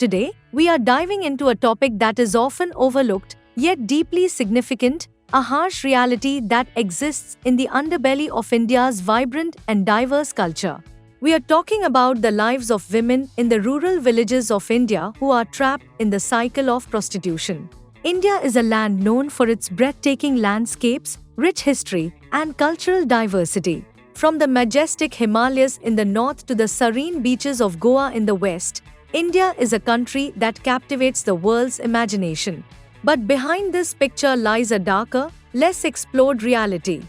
Today, we are diving into a topic that is often overlooked, yet deeply significant, a harsh reality that exists in the underbelly of India's vibrant and diverse culture. We are talking about the lives of women in the rural villages of India who are trapped in the cycle of prostitution. India is a land known for its breathtaking landscapes, rich history, and cultural diversity. From the majestic Himalayas in the north to the serene beaches of Goa in the west, India is a country that captivates the world's imagination. But behind this picture lies a darker, less explored reality.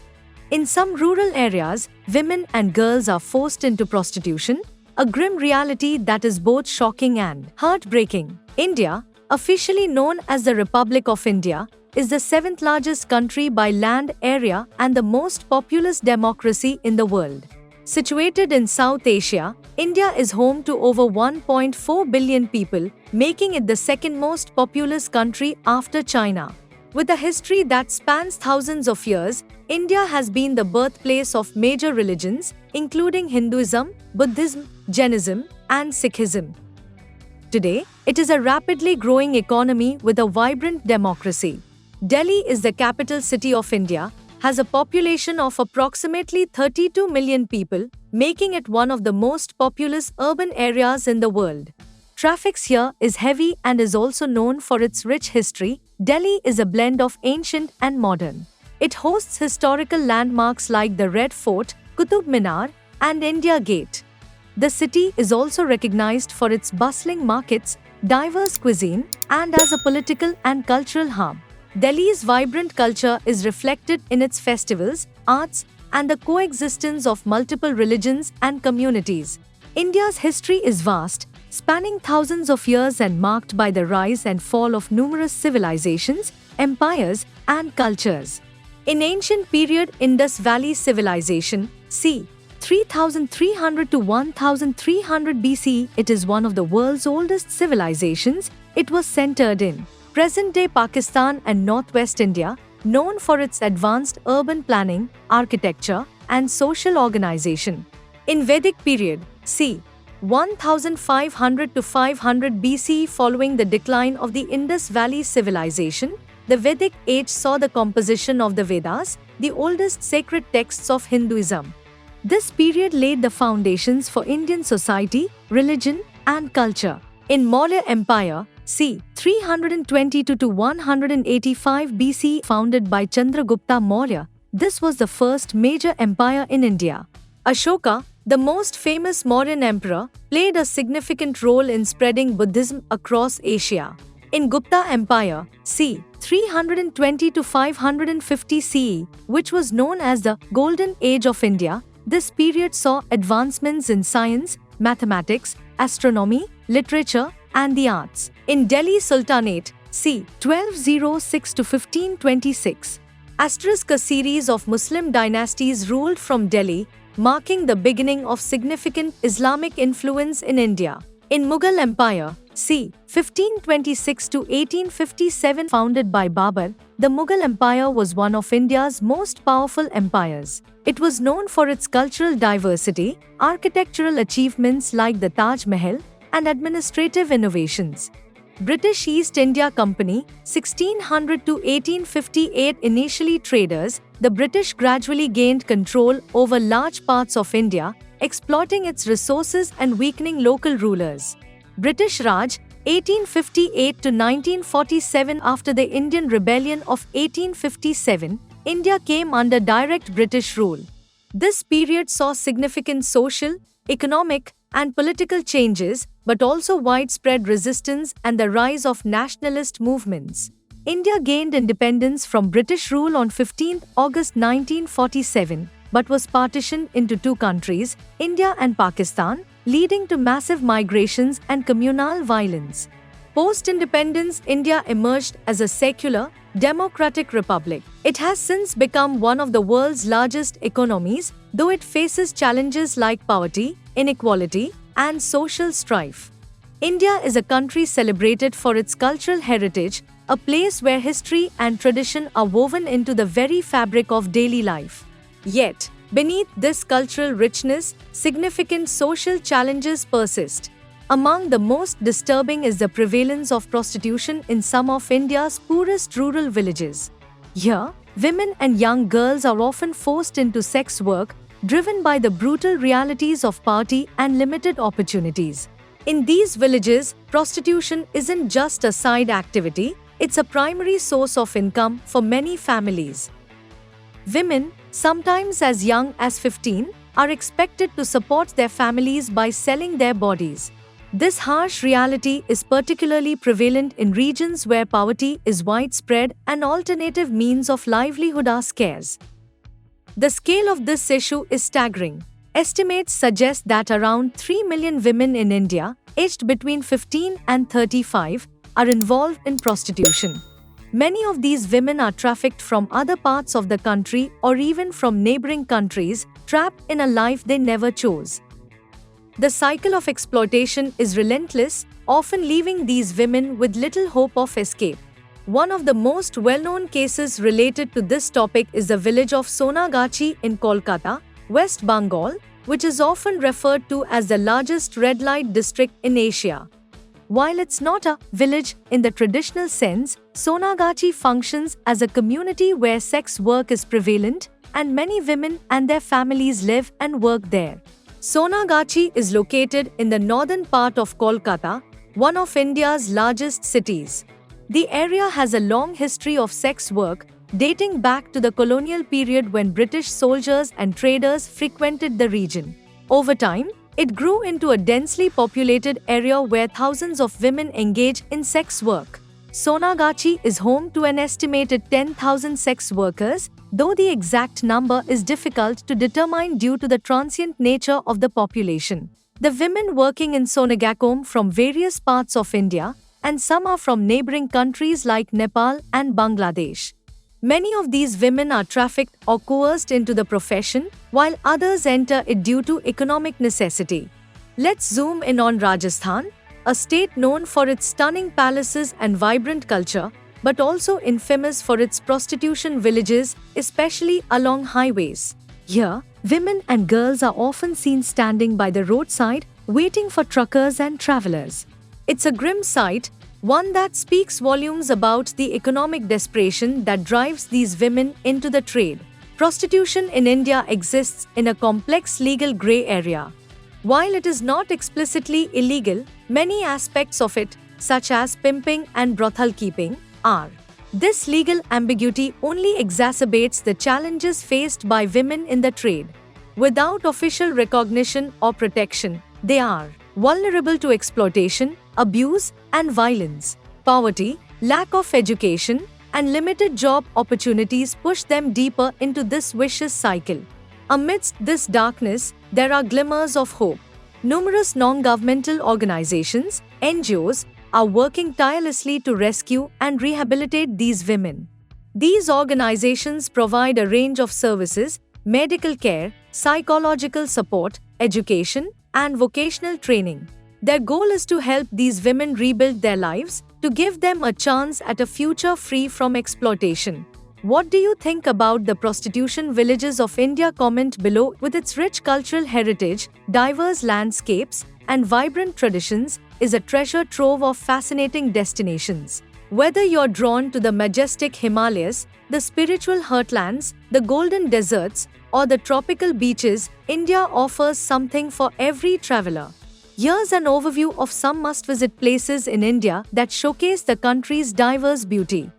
In some rural areas, women and girls are forced into prostitution, a grim reality that is both shocking and heartbreaking. India, officially known as the Republic of India, is the seventh largest country by land area and the most populous democracy in the world. Situated in South Asia, India is home to over 1.4 billion people, making it the second most populous country after China. With a history that spans thousands of years, India has been the birthplace of major religions, including Hinduism, Buddhism, Jainism, and Sikhism. Today, it is a rapidly growing economy with a vibrant democracy. Delhi is the capital city of India, has a population of approximately 32 million people, making it one of the most populous urban areas in the world. Traffic here is heavy and is also known for its rich history. Delhi is a blend of ancient and modern. It hosts historical landmarks like the Red Fort, Qutub Minar, and India Gate. The city is also recognized for its bustling markets, diverse cuisine, and as a political and cultural hub. Delhi's vibrant culture is reflected in its festivals, arts, and the coexistence of multiple religions and communities. India's history is vast, spanning thousands of years and marked by the rise and fall of numerous civilizations, empires, and cultures. In ancient period Indus Valley Civilization, c. 3300 to 1300 BCE, it is one of the world's oldest civilizations. It was centered in present-day Pakistan and northwest India, known for its advanced urban planning, architecture, and social organization. In Vedic period, c. 1500 to 500 BCE, following the decline of the Indus Valley Civilization, the Vedic age saw the composition of the Vedas, the oldest sacred texts of Hinduism. This period laid the foundations for Indian society, religion, and culture. In Maurya Empire, c. 322 to 185 BC, founded by Chandragupta Maurya, this was the first major empire in India. Ashoka, the most famous Mauryan emperor, played a significant role in spreading Buddhism across Asia. In Gupta Empire, c. 320 to 550 CE, which was known as the Golden Age of India, this period saw advancements in science, mathematics, astronomy, literature, and the arts. In Delhi Sultanate, c. 1206 to 1526, a series of Muslim dynasties ruled from Delhi, marking the beginning of significant Islamic influence in India. In Mughal Empire, c. 1526 to 1857, founded by Babur, the Mughal Empire was one of India's most powerful empires. It was known for its cultural diversity, architectural achievements like the Taj Mahal, and administrative innovations. British East India Company, 1600 to 1858, initially traders, the British gradually gained control over large parts of India, exploiting its resources and weakening local rulers. British Raj, 1858 to 1947. After the Indian Rebellion of 1857, India came under direct British rule. This period saw significant social, economic, and political changes, but also widespread resistance and the rise of nationalist movements. India gained independence from British rule on 15 August 1947, but was partitioned into two countries, India and Pakistan, leading to massive migrations and communal violence. Post-independence, India emerged as a secular, democratic republic. It has since become one of the world's largest economies, though it faces challenges like poverty, inequality, and social strife. India is a country celebrated for its cultural heritage, a place where history and tradition are woven into the very fabric of daily life. Yet, beneath this cultural richness, significant social challenges persist. Among the most disturbing is the prevalence of prostitution in some of India's poorest rural villages. Here, women and young girls are often forced into sex work, driven by the brutal realities of poverty and limited opportunities. In these villages, prostitution isn't just a side activity, it's a primary source of income for many families. Women, sometimes as young as 15, are expected to support their families by selling their bodies. This harsh reality is particularly prevalent in regions where poverty is widespread and alternative means of livelihood are scarce. The scale of this issue is staggering. Estimates suggest that around 3 million women in India, aged between 15 and 35, are involved in prostitution. Many of these women are trafficked from other parts of the country or even from neighboring countries, trapped in a life they never chose. The cycle of exploitation is relentless, often leaving these women with little hope of escape. One of the most well-known cases related to this topic is the village of Sonagachi in Kolkata, West Bengal, which is often referred to as the largest red light district in Asia. While it's not a village in the traditional sense, Sonagachi functions as a community where sex work is prevalent and many women and their families live and work there. Sonagachi is located in the northern part of Kolkata, one of India's largest cities. The area has a long history of sex work, dating back to the colonial period when British soldiers and traders frequented the region. Over time, it grew into a densely populated area where thousands of women engage in sex work. Sonagachi is home to an estimated 10,000 sex workers, though the exact number is difficult to determine due to the transient nature of the population. The women working in Sonagachi come from various parts of India, and some are from neighboring countries like Nepal and Bangladesh. Many of these women are trafficked or coerced into the profession, while others enter it due to economic necessity. Let's zoom in on Rajasthan, a state known for its stunning palaces and vibrant culture, but also infamous for its prostitution villages, especially along highways. Here, women and girls are often seen standing by the roadside, waiting for truckers and travelers. It's a grim sight, one that speaks volumes about the economic desperation that drives these women into the trade. Prostitution in India exists in a complex legal grey area. While it is not explicitly illegal, many aspects of it, such as pimping and brothel keeping, are. This legal ambiguity only exacerbates the challenges faced by women in the trade. Without official recognition or protection, they are vulnerable to exploitation, abuse, and violence. Poverty, lack of education, and limited job opportunities push them deeper into this vicious cycle. Amidst this darkness, there are glimmers of hope. Numerous non-governmental organizations, NGOs, are working tirelessly to rescue and rehabilitate these women. These organizations provide a range of services: medical care, psychological support, education, and vocational training. Their goal is to help these women rebuild their lives, to give them a chance at a future free from exploitation. What do you think about the prostitution villages of India? Comment below. With its rich cultural heritage, diverse landscapes, and vibrant traditions, is a treasure trove of fascinating destinations. Whether you're drawn to the majestic Himalayas, the spiritual heartlands, the golden deserts, or the tropical beaches, India offers something for every traveler. Here's an overview of some must-visit places in India that showcase the country's diverse beauty.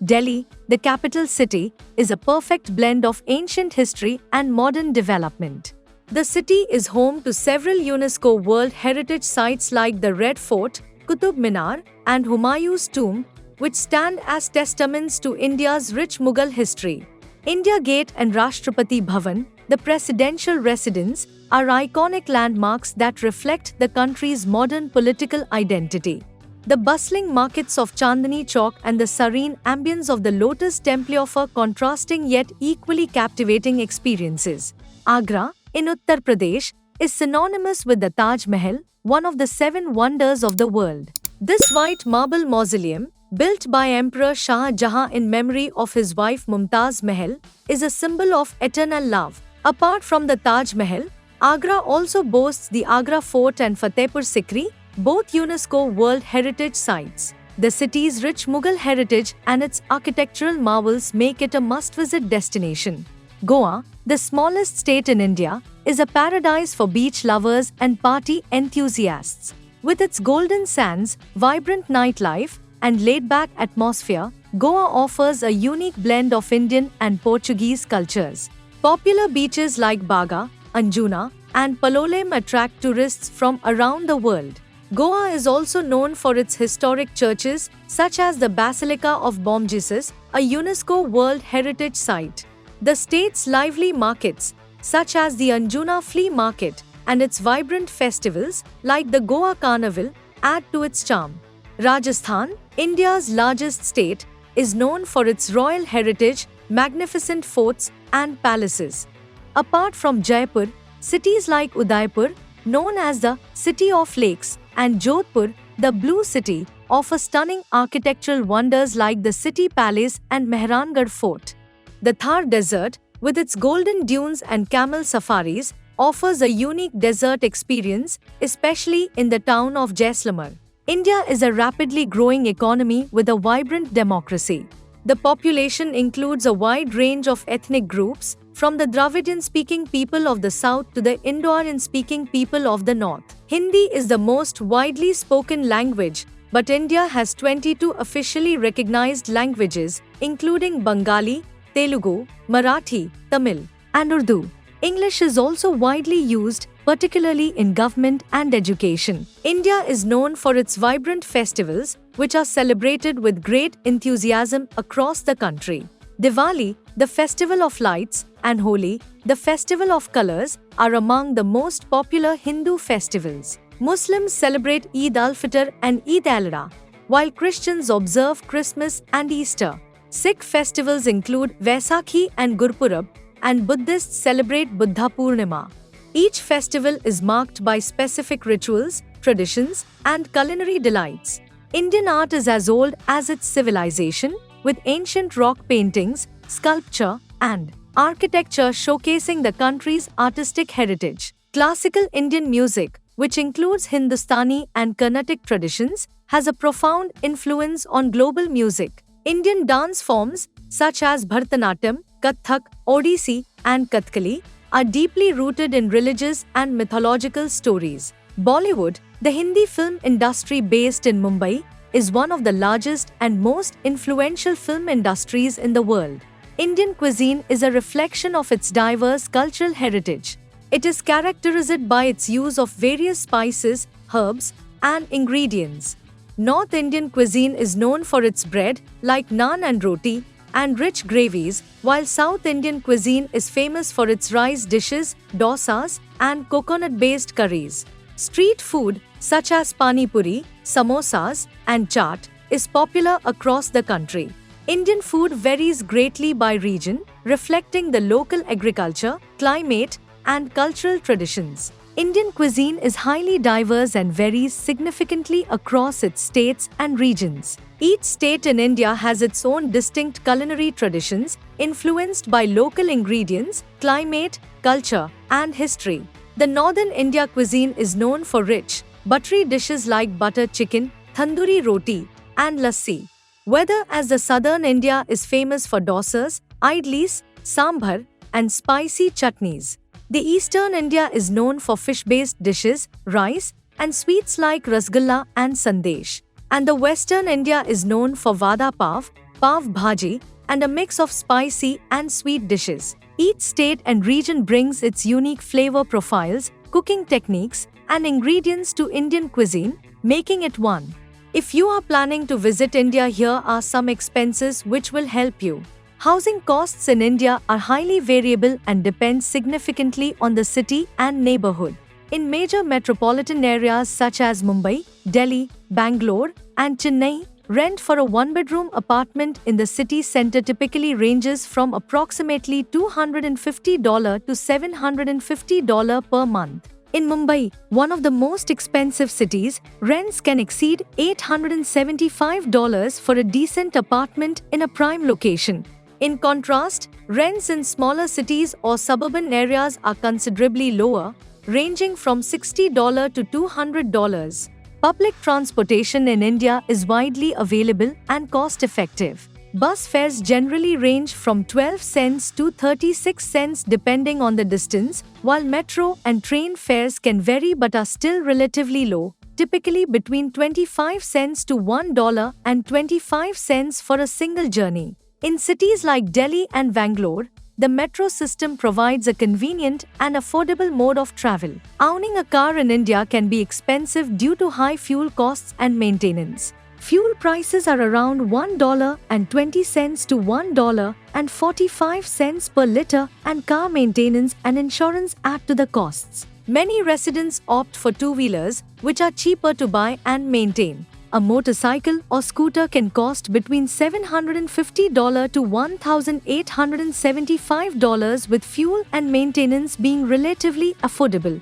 Delhi, the capital city, is a perfect blend of ancient history and modern development. The city is home to several UNESCO World Heritage Sites like the Red Fort, Qutub Minar, and Humayun's tomb, which stand as testaments to India's rich Mughal history. India Gate and Rashtrapati Bhavan, the presidential residence, are iconic landmarks that reflect the country's modern political identity. The bustling markets of Chandni Chowk and the serene ambience of the Lotus Temple offer contrasting yet equally captivating experiences. Agra, in Uttar Pradesh, is synonymous with the Taj Mahal, one of the 7 wonders of the world. This white marble mausoleum, built by Emperor Shah Jahan in memory of his wife Mumtaz Mahal, is a symbol of eternal love. Apart from the Taj Mahal, Agra also boasts the Agra Fort and Fatehpur Sikri, both UNESCO World Heritage Sites. The city's rich Mughal heritage and its architectural marvels make it a must-visit destination. Goa, the smallest state in India, is a paradise for beach lovers and party enthusiasts. With its golden sands, vibrant nightlife, and laid-back atmosphere, Goa offers a unique blend of Indian and Portuguese cultures. Popular beaches like Baga, Anjuna, and Palolem attract tourists from around the world. Goa is also known for its historic churches, such as the Basilica of Bom Jesus, a UNESCO World Heritage Site. The state's lively markets, such as the Anjuna Flea Market, and its vibrant festivals, like the Goa Carnival, add to its charm. Rajasthan, India's largest state, is known for its royal heritage, magnificent forts, and palaces. Apart from Jaipur, cities like Udaipur, known as the City of Lakes, and Jodhpur, the Blue City, offer stunning architectural wonders like the City Palace and Mehrangarh Fort. The Thar Desert, with its golden dunes and camel safaris, offers a unique desert experience, especially in the town of Jaisalmer. India is a rapidly growing economy with a vibrant democracy. The population includes a wide range of ethnic groups, from the Dravidian-speaking people of the south to the Indo-Aryan-speaking people of the north. Hindi is the most widely spoken language, but India has 22 officially recognized languages, including Bengali, Telugu, Marathi, Tamil, and Urdu. English is also widely used, particularly in government and education. India is known for its vibrant festivals, which are celebrated with great enthusiasm across the country. Diwali, the festival of lights, and Holi, the festival of colors, are among the most popular Hindu festivals. Muslims celebrate Eid al-Fitr and Eid al-Adha, while Christians observe Christmas and Easter. Sikh festivals include Vaisakhi and Gurpurab, and Buddhists celebrate Buddha Purnima. Each festival is marked by specific rituals, traditions, and culinary delights. Indian art is as old as its civilization, with ancient rock paintings, sculpture, and architecture showcasing the country's artistic heritage. Classical Indian music, which includes Hindustani and Carnatic traditions, has a profound influence on global music. Indian dance forms, such as Bharatanatyam, Kathak, Odissi, and Kathakali, are deeply rooted in religious and mythological stories. Bollywood, the Hindi film industry based in Mumbai, is one of the largest and most influential film industries in the world. Indian cuisine is a reflection of its diverse cultural heritage. It is characterized by its use of various spices, herbs, and ingredients. North Indian cuisine is known for its bread, like naan and roti, and rich gravies, while South Indian cuisine is famous for its rice dishes, dosas, and coconut-based curries. Street food, such as pani puri, samosas, and chaat, is popular across the country. Indian food varies greatly by region, reflecting the local agriculture, climate, and cultural traditions. Indian cuisine is highly diverse and varies significantly across its states and regions. Each state in India has its own distinct culinary traditions, influenced by local ingredients, climate, culture, and history. The Northern India cuisine is known for rich, buttery dishes like butter chicken, tandoori roti, and lassi. Whereas the Southern India is famous for dosas, idlis, sambar, and spicy chutneys. The Eastern India is known for fish-based dishes, rice, and sweets like rasgulla and sandesh. And the Western India is known for vada pav, pav bhaji, and a mix of spicy and sweet dishes. Each state and region brings its unique flavor profiles, cooking techniques, and ingredients to Indian cuisine, making it one. If you are planning to visit India, here are some expenses which will help you. Housing costs in India are highly variable and depend significantly on the city and neighborhood. In major metropolitan areas such as Mumbai, Delhi, Bangalore, and Chennai, rent for a one-bedroom apartment in the city center typically ranges from approximately $250 to $750 per month. In Mumbai, one of the most expensive cities, rents can exceed $875 for a decent apartment in a prime location. In contrast, rents in smaller cities or suburban areas are considerably lower, ranging from $60 to $200. Public transportation in India is widely available and cost-effective. Bus fares generally range from 12 cents to 36 cents depending on the distance, while metro and train fares can vary but are still relatively low, typically between 25 cents to $1 and 25 cents for a single journey. In cities like Delhi and Bangalore, the metro system provides a convenient and affordable mode of travel. Owning a car in India can be expensive due to high fuel costs and maintenance. Fuel prices are around $1.20 to $1.45 per liter, and car maintenance and insurance add to the costs. Many residents opt for two-wheelers, which are cheaper to buy and maintain. A motorcycle or scooter can cost between $750 to $1,875, with fuel and maintenance being relatively affordable.